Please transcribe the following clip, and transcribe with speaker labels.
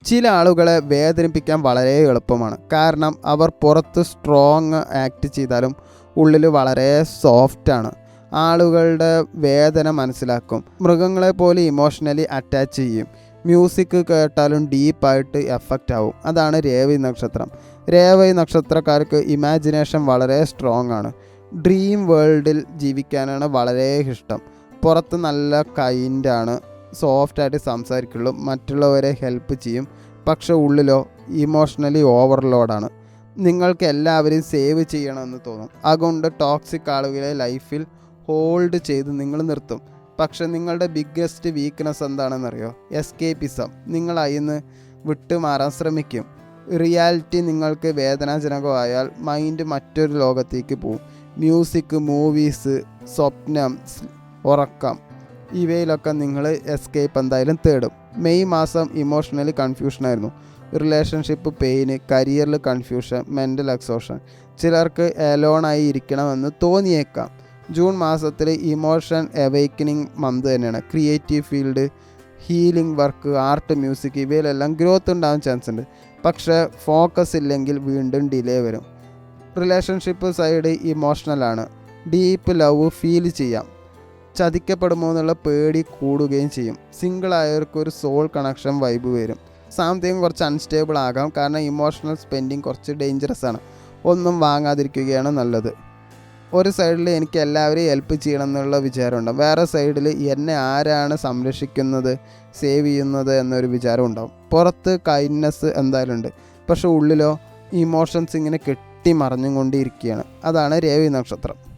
Speaker 1: ചില ആളുകളെ വേദനിപ്പിക്കാൻ വളരെ എളുപ്പമാണ്. കാരണം അവർ പുറത്ത് സ്ട്രോങ് ആക്ട് ചെയ്താലും ഉള്ളിൽ വളരെ സോഫ്റ്റാണ്. ആളുകളുടെ വേദന മനസ്സിലാക്കും. മൃഗങ്ങളെ പോലെ ഇമോഷണലി അറ്റാച്ച് ചെയ്യും. മ്യൂസിക് കേട്ടാലും ഡീപ്പായിട്ട് എഫക്റ്റ് ആവും. അതാണ് രേവതി നക്ഷത്രം. രേവതി നക്ഷത്രക്കാർക്ക് ഇമാജിനേഷൻ വളരെ സ്ട്രോങ് ആണ്. ഡ്രീം വേൾഡിൽ ജീവിക്കാനാണ് വളരെ ഇഷ്ടം. പുറത്ത് നല്ല കൈൻഡാണ്, സോഫ്റ്റായിട്ട് സംസാരിക്കുള്ളൂ, മറ്റുള്ളവരെ ഹെൽപ്പ് ചെയ്യും. പക്ഷെ ഉള്ളിലോ ഇമോഷണലി ഓവർലോഡാണ്. നിങ്ങൾക്ക് എല്ലാവരെയും സേവ് ചെയ്യണമെന്ന് തോന്നും. അതുകൊണ്ട് ടോക്സിക് ആളുകളെ ലൈഫിൽ ഹോൾഡ് ചെയ്ത് നിങ്ങൾ നിർത്തും. പക്ഷെ നിങ്ങളുടെ ബിഗ്ഗസ്റ്റ് വീക്ക്നെസ് എന്താണെന്നറിയോ? എസ്കേപ്പിസം. നിങ്ങൾ അതിന്ന് വിട്ടുമാറാൻ ശ്രമിക്കും. റിയാലിറ്റി നിങ്ങൾക്ക് വേദനാജനകമായാൽ മൈൻഡ് മറ്റൊരു ലോകത്തേക്ക് പോവും. മ്യൂസിക്, മൂവീസ്, സ്വപ്നം, ഉറക്കം ഇവയിലൊക്കെ നിങ്ങൾ എസ്കേപ്പ് എന്തായാലും തേടും. മെയ് മാസം ഇമോഷണലി കൺഫ്യൂഷനായിരുന്നു. റിലേഷൻഷിപ്പ് പെയിന്, കരിയറിൽ കൺഫ്യൂഷൻ, മെൻ്റൽ എക്സോഷൻ. ചിലർക്ക് എലോണായി ഇരിക്കണമെന്ന് തോന്നിയേക്കാം. ജൂൺ മാസത്തിൽ ഇമോഷൻ അവേക്കനിങ് മന്ത് തന്നെയാണ്. Creative field, healing work, art, music ഇവയിലെല്ലാം ഗ്രോത്ത് ഉണ്ടാകാൻ ചാൻസ് ഉണ്ട്. പക്ഷേ ഫോക്കസ് ഇല്ലെങ്കിൽ വീണ്ടും ഡിലേ വരും. റിലേഷൻഷിപ്പ് സൈഡ് ഇമോഷണലാണ്. ഡീപ്പ് ലവ് ഫീൽ ചെയ്യാം. ചതിക്കപ്പെടുമോ എന്നുള്ള പേടി കൂടുകയും ചെയ്യും. സിംഗിളായവർക്ക് ഒരു സോൾ കണക്ഷൻ വൈബ് വരും. സാമ്പത്തികം കുറച്ച് അൺസ്റ്റേബിൾ ആകാം. കാരണം ഇമോഷണൽ സ്പെൻഡിങ് കുറച്ച് ഡേഞ്ചറസ് ആണ്. ഒന്നും വാങ്ങാതിരിക്കുകയാണ് നല്ലത്. ഒരു സൈഡിൽ എനിക്ക് എല്ലാവരെയും ഹെൽപ്പ് ചെയ്യണം എന്നുള്ള വിചാരമുണ്ടാകും. വേറെ സൈഡിൽ എന്നെ ആരാണ് സംരക്ഷിക്കുന്നത്, സേവ് ചെയ്യുന്നത് എന്നൊരു വിചാരം ഉണ്ടാകും. പുറത്ത് കൈൻഡ്നെസ് എന്തായാലും ഉണ്ട്. പക്ഷെ ഉള്ളിലോ ഇമോഷൻസ് ഇങ്ങനെ കെട്ടി മറിഞ്ഞുകൊണ്ടിരിക്കുകയാണ്. അതാണ് രേവതി നക്ഷത്രം.